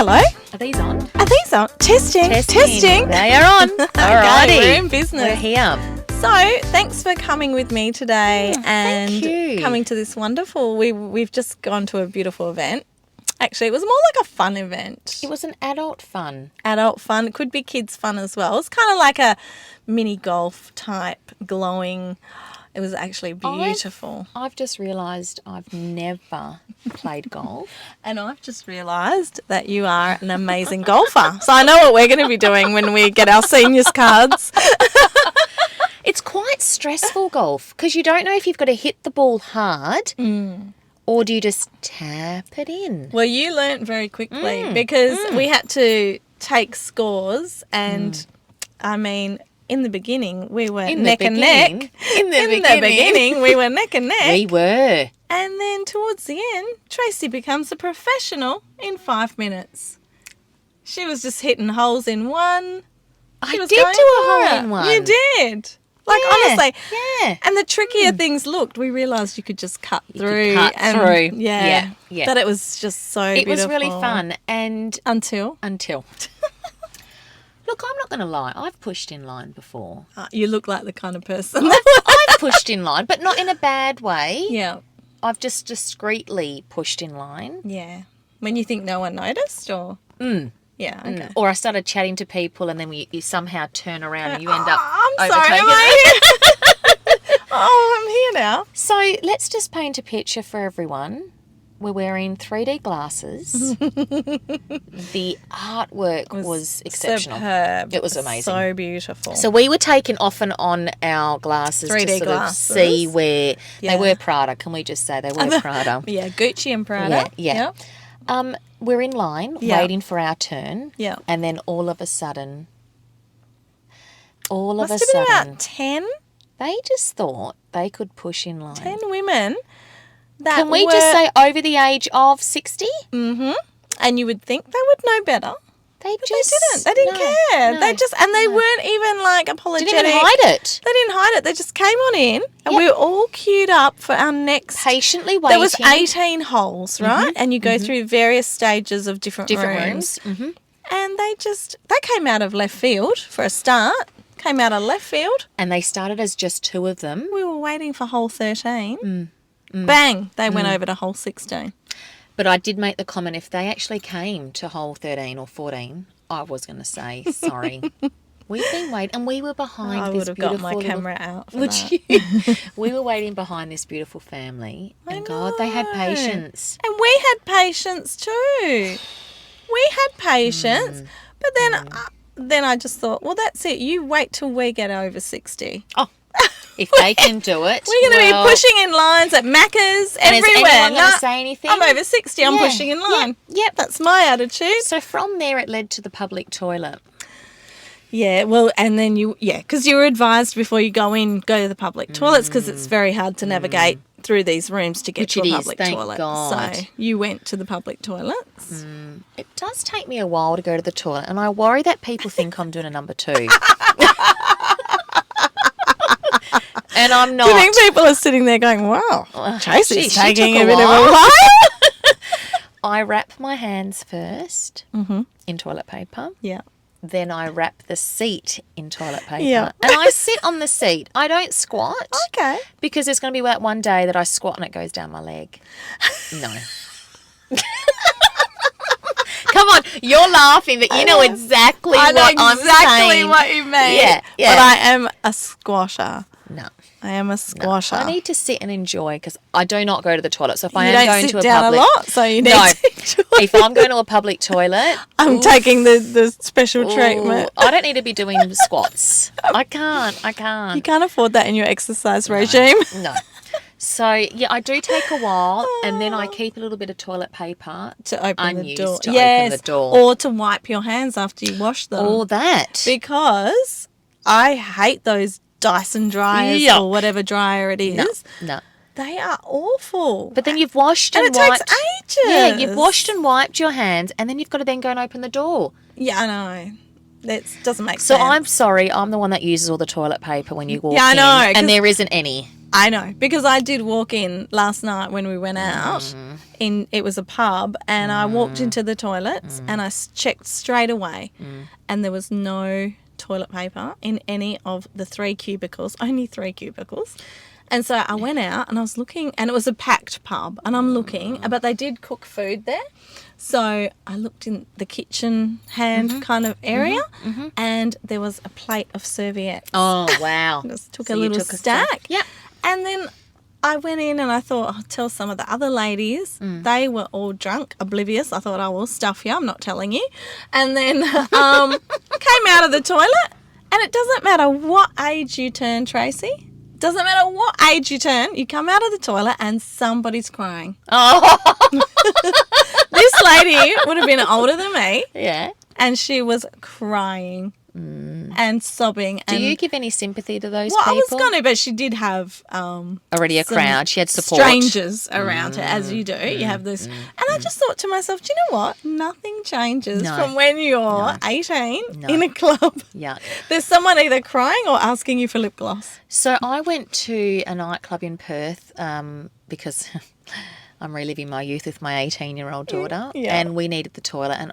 Hello? Are these on? Are these on? Testing. They are on. Alrighty. Okay, we're in business. We're here. So, thanks for coming with me today and thank you. coming to this wonderful. We've just gone to a beautiful event. Actually, it was more like a fun event. It was an adult fun. Adult fun. It could be kids fun as well. It's kind of like a mini golf type glowing. It was actually beautiful. I've just realised I've never played golf. And I've just realised that you are an amazing golfer. So I know what we're going to be doing when we get our seniors cards. It's quite stressful, golf, because you don't know if you've got to hit the ball hard or do you just tap it in? Well, you learnt very quickly because we had to take scores and, I mean, in the beginning, we were neck and neck. In the beginning, we were neck and neck. We were. And then towards the end, Tracy becomes a professional in 5 minutes. She was just hitting holes in one. I did do a hole in one. You did. Like, honestly. Yeah. And the trickier things looked, we realised you could just cut through. Yeah. But it was just so beautiful. It was really fun. And Until? Look, I'm not going to lie. I've pushed in line before. You look like the kind of person. I've pushed in line, but not in a bad way. Yeah. I've just discreetly pushed in line. Yeah. When you think no one noticed or? Yeah, okay. Or I started chatting to people and then you somehow turn around and you end up I'm overtaking sorry, am I here? I'm here now. So let's just paint a picture for everyone. We're wearing 3D glasses. The artwork was exceptional. Superb. It was amazing. So beautiful. So we were taking off and on our glasses 3D to sort glasses. of see where Yeah. they were Prada. Can we just say they were Prada? Yeah, Gucci and Prada. Yeah. We're in line waiting for our turn. Yeah. And then all of a sudden, Must have been about 10 they just thought they could push in line. women that Can we just say over the age of 60? Mm-hmm. And you would think they would know better. They But they didn't. They didn't care. They weren't even like apologetic. Didn't even hide it. They didn't hide it. They just came on in and we were all queued up for our next. Patiently waiting. There was 18 holes, right? And you go through various stages of different rooms. Mm-hmm. And they came out of left field for a start. Came out of left field. And they started as just two of them. We were waiting for hole 13. Bang, they went over to hole 16. But I did make the comment, if they actually came to hole 13 or 14, I was going to say, sorry. We've been waiting, and we were behind I this would have beautiful... got my camera out for Would that. you? We were waiting behind this beautiful family, and God, they had know. patience. And we had patience too. We had patience. But then I just thought, well, that's it. You wait till we get over 60. Oh, if they can do it, We're going to be pushing in lines at Macca's and everywhere. is anyone going to say anything? I'm over 60. I'm pushing in line. Yep. That's my attitude. So from there, it led to the public toilet. Yeah, well, and then because you were advised before you go to the public toilets because it's very hard to navigate through these rooms to get Which to it a is, public thank toilet. God. So you went to the public toilets. It does take me a while to go to the toilet, and I worry that people think I'm doing a number 2. And I'm not. I think people are sitting there going, wow, Tracy's she taking took a a bit of a while. while. I wrap my hands first in toilet paper. Yeah. Then I wrap the seat in toilet paper. Yeah. And I sit on the seat. I don't squat. Okay. Because there's going to be that one day that I squat and it goes down my leg. No. Come on, you're laughing, but you know exactly what I'm saying. exactly what you mean. Yeah. But I am a squasher. No. I am a squasher. I need to sit and enjoy because I do not go to the toilet. So if I you am don't going sit to a down public... a lot, so you need No. to enjoy. If I'm going to a public toilet... I'm taking the special treatment. I don't need to be doing squats. I can't. You can't afford that in your exercise regime. No. So, yeah, I do take a while and then I keep a little bit of toilet paper To open unused the door. to open the door. Or to wipe your hands after you wash them. All that. Because I hate those Dyson dryers Yeah. or whatever dryer it is. No. They are awful. But then you've washed and it wiped. takes ages. Yeah, you've washed and wiped your hands and then you've got to then go and open the door. Yeah, I know. That doesn't make So sense. I'm sorry, I'm the one that uses all the toilet paper when you walk Yeah, I know, in, 'cause and there isn't any. I know, because I did walk in last night when we went out. It was a pub, and I walked into the toilets and I checked straight away, and there was no toilet paper in any of the 3 cubicles, only 3 cubicles. And so I went out and I was looking, and it was a packed pub, and I'm looking, but they did cook food there. So I looked in the kitchen hand kind of area, and there was a plate of serviettes. Oh, wow. Just took So a you little took a stack. Yeah. And then I went in and I thought, I'll tell some of the other ladies. They were all drunk, oblivious. I thought, I will stuff you. I'm not telling you. And then came out of the toilet, and it doesn't matter what age you turn, Tracy. Doesn't matter what age you turn, you come out of the toilet and somebody's crying. Oh. This lady would have been older than me, Yeah. and she was crying and sobbing. Do and, you give any sympathy to those well, people? I was going to, but she did have Already a some crowd. She had support. strangers around her, as you do. You have this. And I just thought to myself, do you know what? Nothing changes No. from when you're 18 No. in a club. Yeah. There's someone either crying or asking you for lip gloss. So I went to a nightclub in Perth because I'm reliving my youth with my 18-year-old daughter, Yeah. and we needed the toilet. And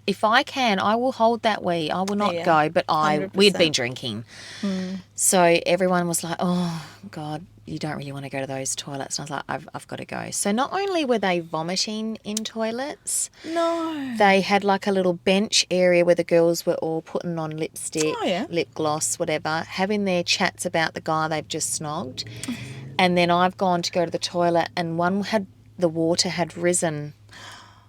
if I can, I will hold that wee. I will not Yeah, go, but we'd 100%. been drinking. So everyone was like, oh, God, you don't really want to go to those toilets. And I was like, I've got to go. So not only were they vomiting in toilets, No. they had like a little bench area where the girls were all putting on lipstick, Oh, yeah. lip gloss, whatever, having their chats about the guy they've just snogged. And then I've gone to go to the toilet, and the water had risen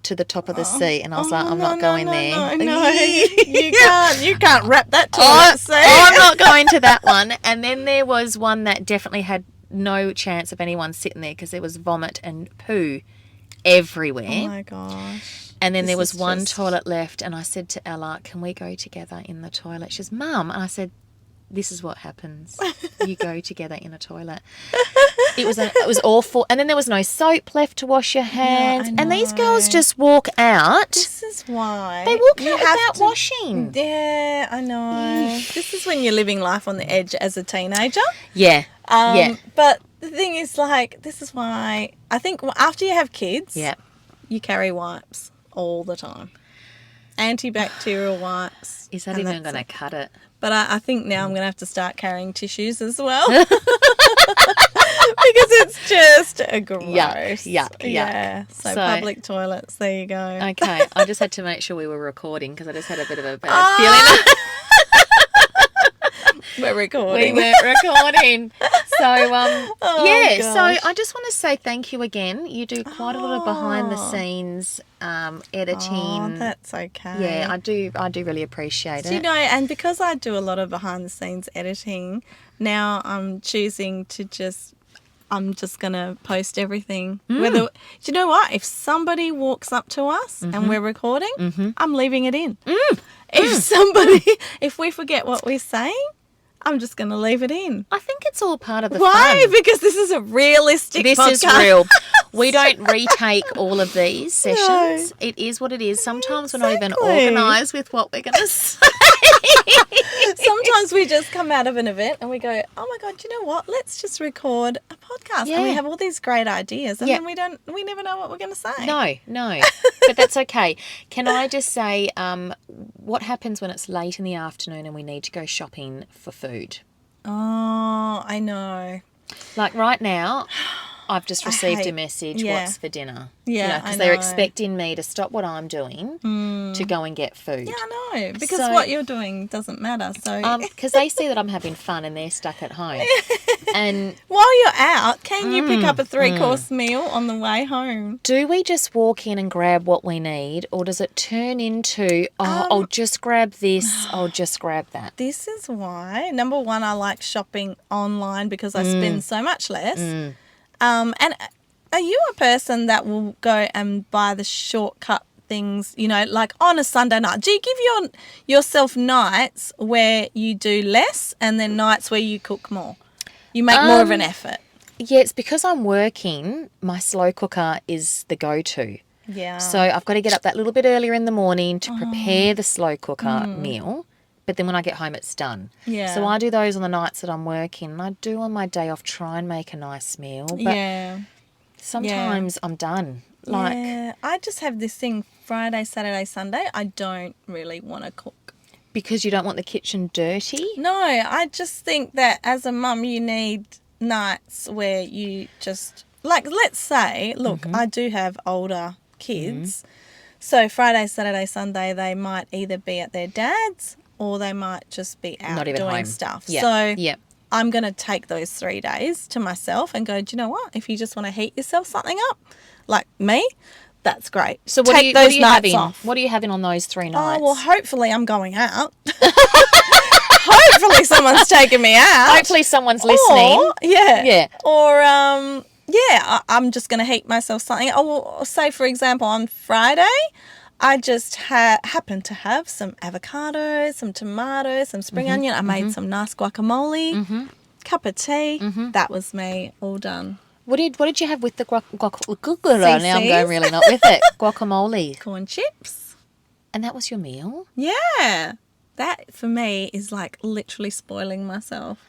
to the top of the seat, and I was like, I'm not going there. No. You can't wrap that toilet seat. I'm not going to that one. And then there was one that definitely had no chance of anyone sitting there because there was vomit and poo everywhere. Oh my gosh. And then there This was is one just- toilet left, and I said to Ella, can we go together in the toilet? She says, Mum. And I said, this is what happens. You go together in a toilet. It was awful. And then there was no soap left to wash your hands. I And these know. girls just walk out. This is why. They walk you out have without to- washing. Yeah, I know. This is when you're living life on the edge as a teenager. Yeah. Yeah. But the thing is, like, this is why I think after you have kids, Yeah. you carry wipes all the time. Antibacterial wipes. Is that and even that's going to cut it? But I think now I'm going to have to start carrying tissues as well. Because it's just a gross. Yuck. Yeah. So public toilets, there you go. Okay. I just had to make sure we were recording because I just had a bit of a bad feeling. We're recording. We were recording. So, gosh. so I just want to say thank you again. You do quite a lot of behind the scenes editing. Oh, that's okay. Yeah, I do really appreciate Do you it. know, and because I do a lot of behind the scenes editing, now I'm choosing to I'm just going to post everything. Whether, do you know what? If somebody walks up to us and we're recording, I'm leaving it in. If we forget what we're saying, I'm just going to leave it in. I think it's all part of the Why? fun. Because this is a realistic This podcast. is real. We don't retake all of these sessions. It is what it is. Sometimes we're not even Exactly. organised with what we're going to say. Sometimes we just come out of an event and we go, oh my God, you know what? Let's just record a podcast. And we Yeah. have all these great ideas and Yeah. then we never know what we're going to say. No. But that's okay. Can I just say what happens when it's late in the afternoon and we need to go shopping for food? Oh, I know. Like right now, I've just received a hate- message, yeah. what's for dinner? Yeah, Because I they're know. expecting me to stop what I'm doing to go and get food. Yeah, I know. Because So- what you're doing doesn't matter. So Because they see that I'm having fun and they're stuck at home. And while you're out, can you pick up a 3-course meal on the way home? do we just walk in and grab what we need, or does it turn into, I'll just grab this, I'll just grab that? This is why, number one, I like shopping online because I spend so much less. And are you a person that will go and buy the shortcut things, like on a Sunday night? Do you give yourself nights where you do less and then nights where you cook more? You make more of an effort. Yeah, it's because I'm working, my slow cooker is the go-to. Yeah. So I've got to get up that little bit earlier in the morning to prepare the slow cooker meal. but then when I get home, it's done. Yeah. So I do those on the nights that I'm working, and I do on my day off try and make a nice meal. But Yeah. sometimes I'm done. Like, Yeah. I just have this thing Friday, Saturday, Sunday. I don't really want to cook. because you don't want the kitchen dirty. No, I just think that as a mum, you need nights where you just, like, let's say, look, Mm-hmm. I do have older kids. So Friday, Saturday, Sunday, they might either be at their dad's or they might just be out Not even doing home. stuff. Yeah. So Yeah. I'm going to take those 3 days to myself and go, do you know what? If you just want to heat yourself something up, like me, that's great. So what Take are you, those what are you nights having? off. What are you having on those 3 Oh, nights? well, hopefully I'm going out. Hopefully someone's taking me out. Hopefully someone's listening. Or, yeah. Yeah. Or, I'm just going to heat myself something. Or say, for example, on Friday, I just happened to have some avocado, some tomatoes, some spring onion. I made some nice guacamole, cup of tea. That was me, all done. What did you have with the guacamole? Now I'm CC's. going really not with it. Guacamole. Corn chips. And that was your meal? Yeah. That, for me, is like literally spoiling myself.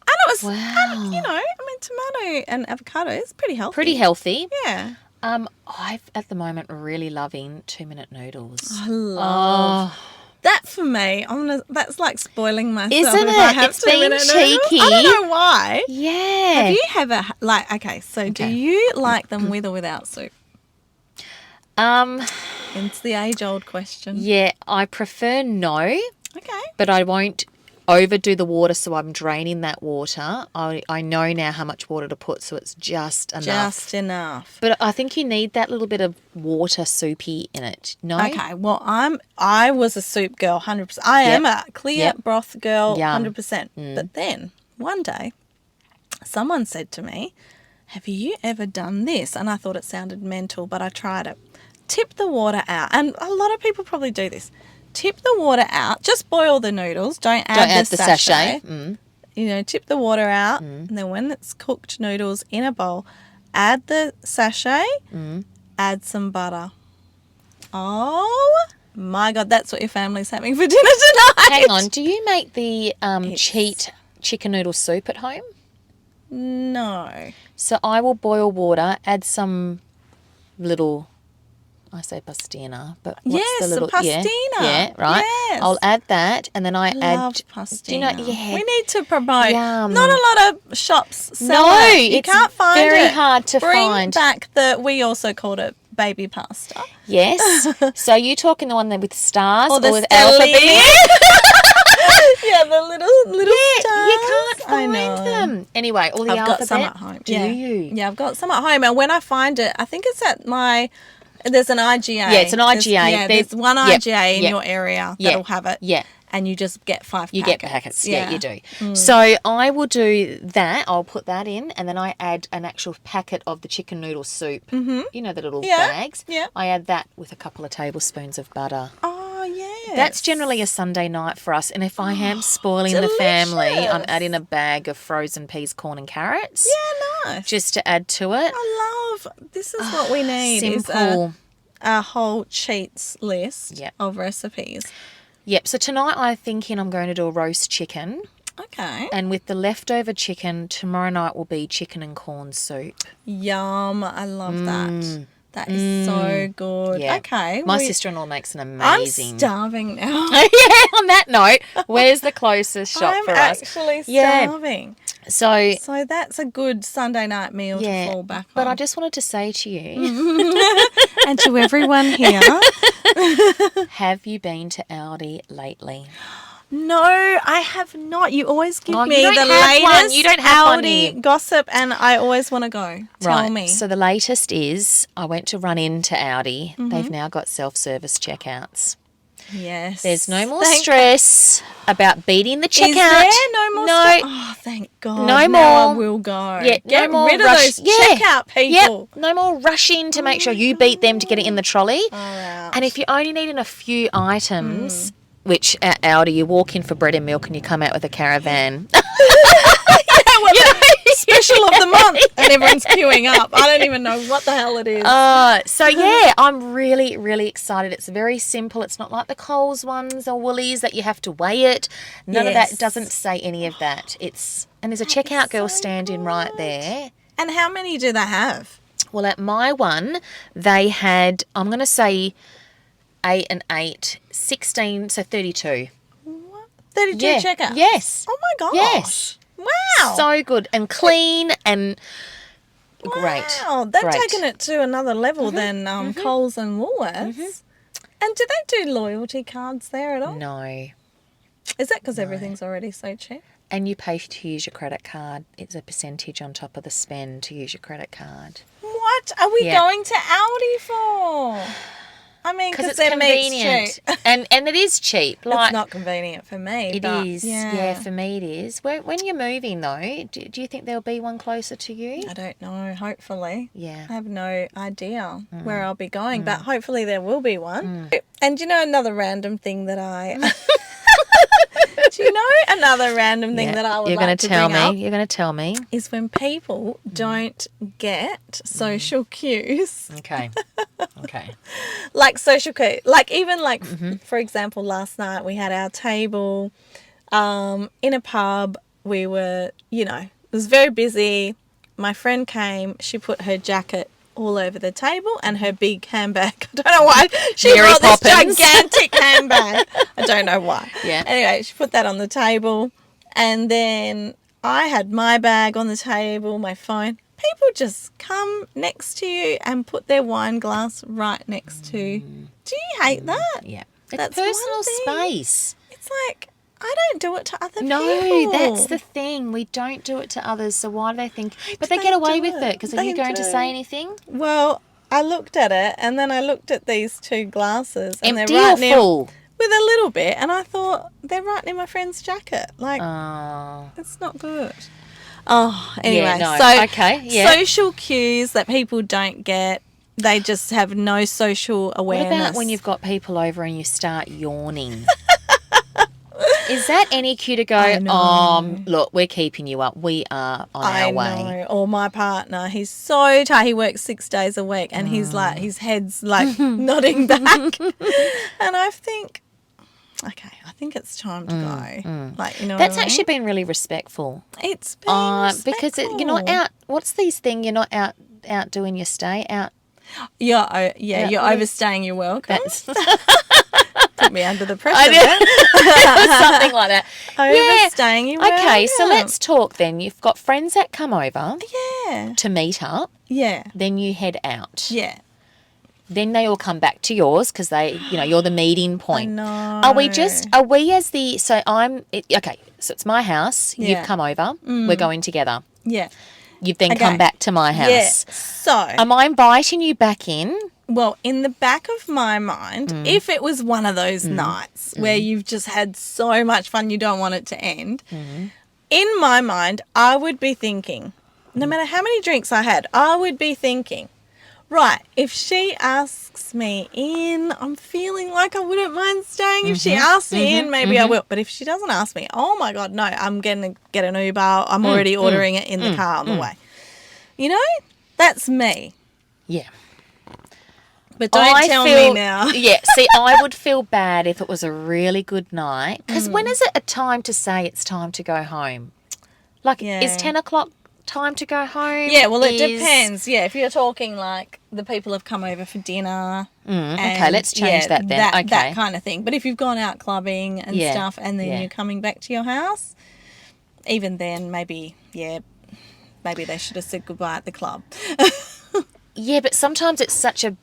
And it was, Wow. and, tomato and avocado is pretty healthy. Pretty healthy. Yeah. I'm at the moment really loving 2-minute noodles. I love that. For me, that's like spoiling myself. Isn't if I it? have It's 2 being minute noodles. cheeky. I don't know why. Yeah. Have you ever okay? So do Okay. you like them with or without soup? Um, It's the age-old question. yeah, I prefer no, Okay. but I won't overdo the water, so I'm draining that water. I know now how much water to put, so it's just enough. Just enough. But I think you need that little bit of water soupy in it. No? Okay, well, I was a soup girl, 100%. I am a clear Yep. broth girl, Yum. 100%. But then one day, someone said to me, "Have you ever done this?" And I thought it sounded mental, but I tried it. Tip the water out, and a lot of people probably do this. Tip the water out. Just boil the noodles. Don't add the sachet. Tip the water out, and then when it's cooked noodles in a bowl, add the sachet, add some butter. Oh my God, that's what your family's having for dinner tonight. Hang on, do you make the cheat chicken noodle soup at home? No. So I will boil water, add some little, I say pastina, but what's Yes, the little a pastina. Yeah, right. Yes. I'll add that, and then I Love add. pastina. Do you know? Yeah. We need to promote. Yum. Not a lot of shops sell No, it. You it's can't find very it. hard to Bring find. back we also called it baby pasta. Yes. So you talking the one that with stars Or the with stellini. alphabet? Yeah, the little stars. You can't I find know. them. Anyway, all the I've alphabet. got some at home. Do yeah. you? Yeah, I've got some at home. And when I find it, I think it's at there's an IGA. Yeah, it's an IGA. There's one Yep, IGA in yep. your area Yeah, that'll have it. yeah. And you just get 5 You packets. get packets, yeah, you do. So I will do that. I'll put that in, and then I add an actual packet of the chicken noodle soup. Mm-hmm. You know the little Yeah, bags. yeah. I add that with a couple of tablespoons of butter. Oh, yeah. That's generally a Sunday night for us. And if I am spoiling the family, I'm delicious. adding a bag of frozen peas, corn, and carrots. Yeah, nice. Just to add to it. I love, this is what we need. Simple. Is a whole cheats list Yep. of recipes. Yep. So tonight I'm thinking I'm going to do a roast chicken. Okay. And with the leftover chicken, tomorrow night will be chicken and corn soup. Yum. I love that. That is so good. Yeah. Okay. My sister-in-law makes an I'm amazing. starving now. Yeah, on that note, where's the closest shop I'm for us? actually Yeah. starving. So, So that's a good Sunday night meal yeah, to fall back but I on. just wanted to say to you, And to everyone here, have you been to Aldi lately? no, I have not. You always give Oh, you me don't the have one. latest You don't have one Aldi here. gossip, and I always want to go. Tell Right. me. So the latest is I went to run into Aldi. Mm-hmm. They've now got self-service checkouts. Yes. There's no more Thank- stress about beating the checkout. Is there no more No. stuff? Oh, thank God. No Now more. I will go. Yeah, Get no more rid rush. of those checkout people. Yep. No more rushing to make sure you beat them to get it in the trolley. Alright. And if you're only needing a few items, which at Aldi you walk in for bread and milk and you come out with a caravan. special of the month, and everyone's queuing up. I don't even know what the hell it is. So yeah, I'm really, really excited. It's very simple. It's not like the Coles ones or Woolies that you have to weigh it. None of that. Yes. Doesn't say any of that. And there's a checkout girl standing right there. And how many do they have? Well, at my one, they had, I'm going to say 8 and 8, 16, so 32. What? 32 Yeah. checkouts? Yes. Oh my gosh. Yes. Wow. So good and clean and great. Wow. They've Great. taken it to another level than Coles and Woolworths. And do they do loyalty cards there at all? No. Is that because everything's already so cheap? And you pay to use your credit card. It's a percentage on top of the spend to use your credit card. What are we Yeah. going to Aldi for? I mean, Because because it's their meat's convenient. cheap. and it is cheap. It's not convenient for me. It but is. Yeah. Yeah, for me it is. When you're moving though, do you think there'll be one closer to you? I don't know. Hopefully. Yeah. I have no idea where I'll be going, but hopefully there will be one. And you know another random thing that I... Do you know another random thing that I would You're like gonna to tell bring me. up You're going to tell me. is when people don't get social cues. Okay. Okay. Like social cue, like even like for example, last night we had our table in a pub. We were, it was very busy. My friend came. She put her jacket all over the table and her big handbag. I don't know why she Mary brought Poppins. this gigantic handbag. I don't know why. Yeah. Anyway, she put that on the table, and then I had my bag on the table, my phone. People just come next to you and put their wine glass right next to. Do you hate that? Yeah. It's That's personal one thing. space. It's like, I don't do it to other No, people. that's the thing. We don't do it to others. So why do they think? But do they get they away do with it? it because are They you going to do. say anything? Well, I looked at it, and then I looked at these two glasses, and Empty they're or right near, full? with a little bit, and I thought they're right near my friend's jacket. Like, Oh. it's not good. Oh, anyway, Yeah, no. so Okay, yeah. social cues that people don't get. They just have no social What awareness. about when you've got people over and you start yawning? Is that any cue to go, know. look, we're keeping you up. We are on our way. know. Or my partner, he's so tired. He works 6 days a week, and he's like, his head's like nodding back, and I think, okay, I think it's time to go. Like, That's what I actually been really respectful. mean? It's been Because you're not respectful. out. What's these thing? You're not out doing your stay. Out. You're what overstaying your welcome. That's Put me under the pressure. I there. something like that. Overstaying your welcome. Okay, so let's talk then. You've got friends that come over Yeah. to meet up. Yeah. Then you head out. Yeah. Then they all come back to yours because you're the meeting point. know. Are we as the, okay, so it's my house. Yeah. You've come over. We're going together. Yeah. You've then Okay. come back to my house. Yeah. So, Am I inviting you back in? well, in the back of my mind, Mm. if it was one of those nights where you've just had so much fun you don't want it to end, Mm-hmm. in my mind, I would be thinking, no matter how many drinks I had, I would be thinking, right, if she asks me in, I'm feeling like I wouldn't mind staying. If she asks me in, maybe I will. But if she doesn't ask me, oh my God, no, I'm going to get an Uber. I'm already ordering it in the car on the way. You know, that's me. Yeah. But don't tell me now. Yeah, see, I would feel bad if it was a really good night. Because when is it a time to say it's time to go home? Like, Yeah. is 10 o'clock time to go home? Yeah, well, it Is- depends. Yeah, if you're talking like the people have come over for dinner. Okay, and, let's change that then. Okay. That kind of thing. But if you've gone out clubbing and Yeah, stuff and then yeah. you're coming back to your house, even then maybe they should have said goodbye at the club. Yeah, but sometimes it's such an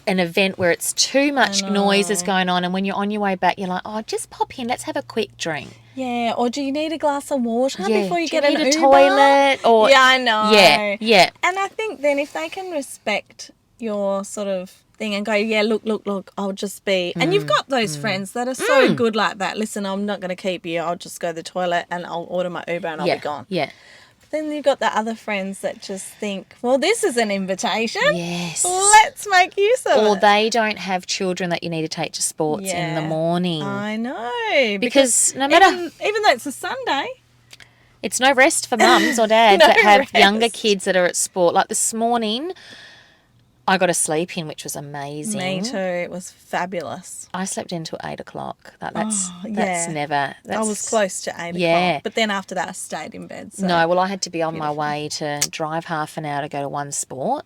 event where it's too much noise is going on, and when you're on your way back, you're like, oh, just pop in, let's have a quick drink. Yeah, or do you need a glass of water Yeah. before you Do you get need an a Uber? toilet? Or Yeah, I know. Yeah, yeah. And I think then if they can respect your sort of thing and go, yeah, look, I'll just be... And you've got those friends that are so good like that. Listen, I'm not going to keep you. I'll just go to the toilet and I'll order my Uber and I'll Yeah, be gone. yeah. Then you've got the other friends that just think, well, this is an invitation. Yes. Let's make use of Or it. they don't have children that you need to take to sports in the Yeah. morning. I know. Because no matter... Even though it's a Sunday, It's no rest for mums or dads No that have rest. younger kids that are at sport. Like this morning, I got a sleep in, which was amazing. Me too. It was fabulous. I slept until 8 o'clock. That's yeah. never. I was close to 8 Yeah. o'clock. But then after that, I stayed in bed. So. No, well, I had to be on my way to drive half an hour to go to one sport.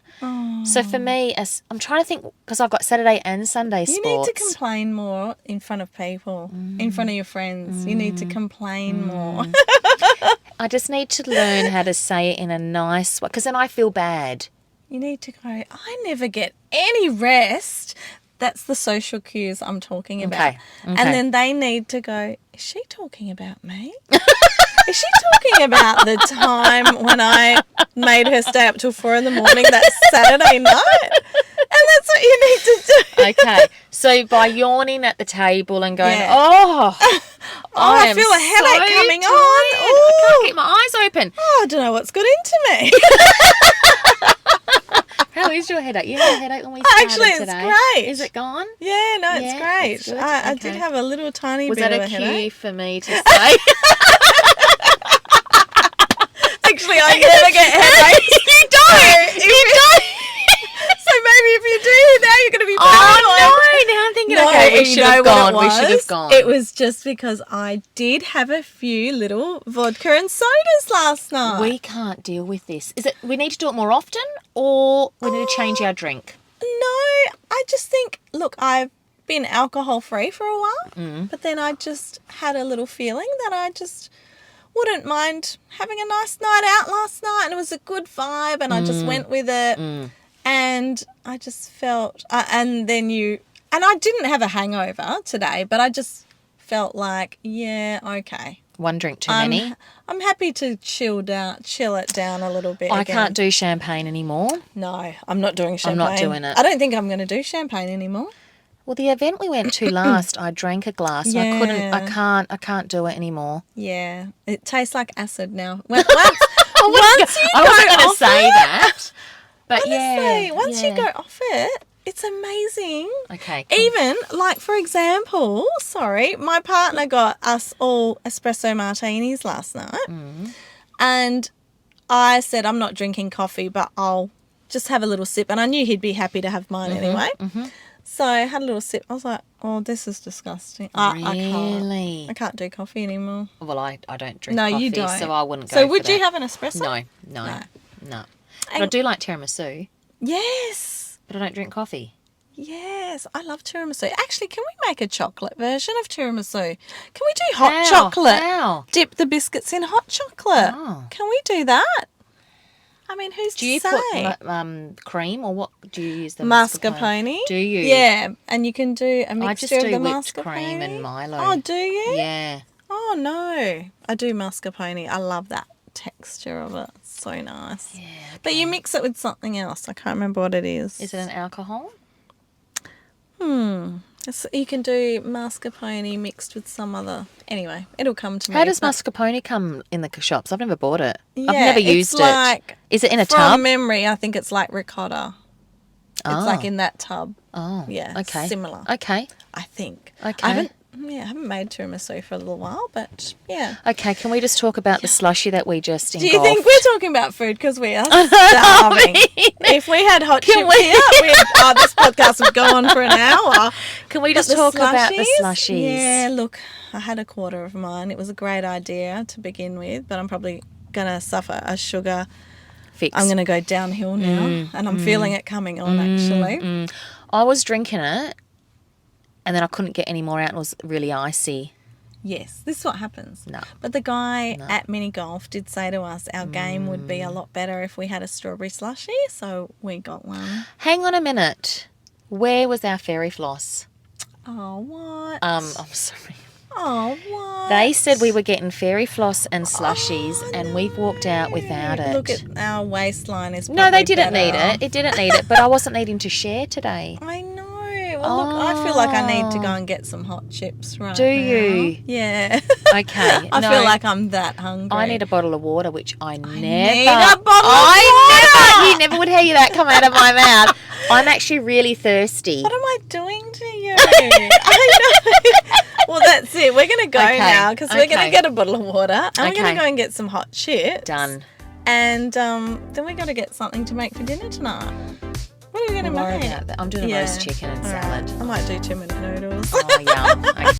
So for me, I'm trying to think, because I've got Saturday and Sunday You sports. need to complain more in front of people, in front of your friends. You need to complain more. I just need to learn how to say it in a nice way, because then I feel bad. You need to go, I never get any rest. That's the social cues I'm talking about. Okay. And then they need to go, is she talking about me? Is she talking about the time when I made her stay up till 4 a.m. that Saturday night? And that's what you need to do. Okay. So by yawning at the table and going, Yeah. I I am feel a headache so coming tired. on. I Ooh. can't keep my eyes open. Oh, I don't know what's got into me. How is your headache? You had a headache when we started Actually, it's today. great. Is it gone? Yeah, no, it's Yeah, great. it's good. I did Okay. have a little tiny Was bit that of a a cue headache. for me to say? Actually, I never get headaches. You don't. You don't. So maybe if you do, now you're going to be Oh paranoid. no! Now I'm thinking, No, okay, we you should know have what gone. it We should have was? gone. It was just because I did have a few little vodka and sodas last night. We can't deal with this. Is it? We need to do it more often, or we need to change our drink. No, I just think, look, I've been alcohol free for a while, but then I just had a little feeling that I just wouldn't mind having a nice night out last night, and it was a good vibe, and I just went with it. And I just felt, and I didn't have a hangover today, but I just felt like, yeah, okay. One drink too many. I'm happy to chill it down a little bit. I again. can't do champagne anymore. No, I'm not doing champagne. not doing it. I don't think I'm going to do champagne anymore. Well, the event we went to last, I drank a glass. And I couldn't. Yeah. I can't do it anymore. Yeah, it tastes like acid now. Once I wasn't going to say that. But honestly, yeah, once yeah. you go off it, it's amazing. Okay. Cool. Even, like, for example, my partner got us all espresso martinis last night. And I said, I'm not drinking coffee, but I'll just have a little sip. And I knew he'd be happy to have mine anyway. So I had a little sip. I was like, oh, this is disgusting. Really? I can't do coffee anymore. Well, I don't drink No, coffee, you don't. so I wouldn't go So for would you that. have an espresso? No. But I And- do like tiramisu, Yes. but I don't drink coffee. Yes, I love tiramisu. Actually, can we make a chocolate version of tiramisu? Can we do hot How? chocolate? How? Dip the biscuits in hot chocolate. Oh. Can we do that? I mean, who's Do you to say? put cream, or what do you use? The Mascarpone. Do you? Yeah, and you can do a I mixture just of do the whipped mascarpone. cream and Milo. Oh, do you? Yeah. Oh no, I do mascarpone. I love that texture of it. It's so nice. Yeah. But you mix it with something else. I can't remember what it is. Is it an alcohol? You can do mascarpone mixed with some other. Anyway, it'll come to me. How does but- mascarpone come in the shops? I've never bought it. I've Yeah, never it's used like- it. Is it in a From tub? memory, I think it's like ricotta. It's like in that tub. Oh. Yeah, Okay. similar. Okay. I think. Okay. I haven't made tiramisu for a little while, but yeah. Okay. Can we just talk about the slushy that we just Do you think engulfed? we're talking about food because we are starving? If we had hot chips here, this podcast would go on for an hour. Can we But just the talk about the slushies? slushies? Yeah, look, I had a quarter of mine. It was a great idea to begin with, but I'm probably going to suffer a sugar. Fix. I'm going to go downhill now, and I'm feeling it coming on, actually. I was drinking it, and then I couldn't get any more out, and it was really icy. Yes, this is what happens. No. But the guy at mini golf did say to us our game would be a lot better if we had a strawberry slushie, so we got one. Hang on a minute. Where was our fairy floss? Oh, what? I'm sorry. Oh, what? They said we were getting fairy floss and slushies, and we've walked out without it. Look at our waistline is No, they probably didn't need better. it. It didn't need it, but I wasn't needing to share today. I know. Well, look, I feel like I need to go and get some hot chips right Do now. you? Yeah. Okay. I no, feel like I'm that hungry. I need a bottle of water, which I never. need a bottle of water. You never would hear that come out of my mouth. I'm actually really thirsty. What am I doing to you? I know. Well, that's it. We're going to go Okay, now because we're going okay. to get a bottle of water and we're going Okay. to go and get some hot chips. Done. And then we got to get something to make for dinner tonight. What are we going to Worry make? about that. I'm doing a roast chicken and All salad. right. I might do 2-minute noodles. Oh, yum. Okay.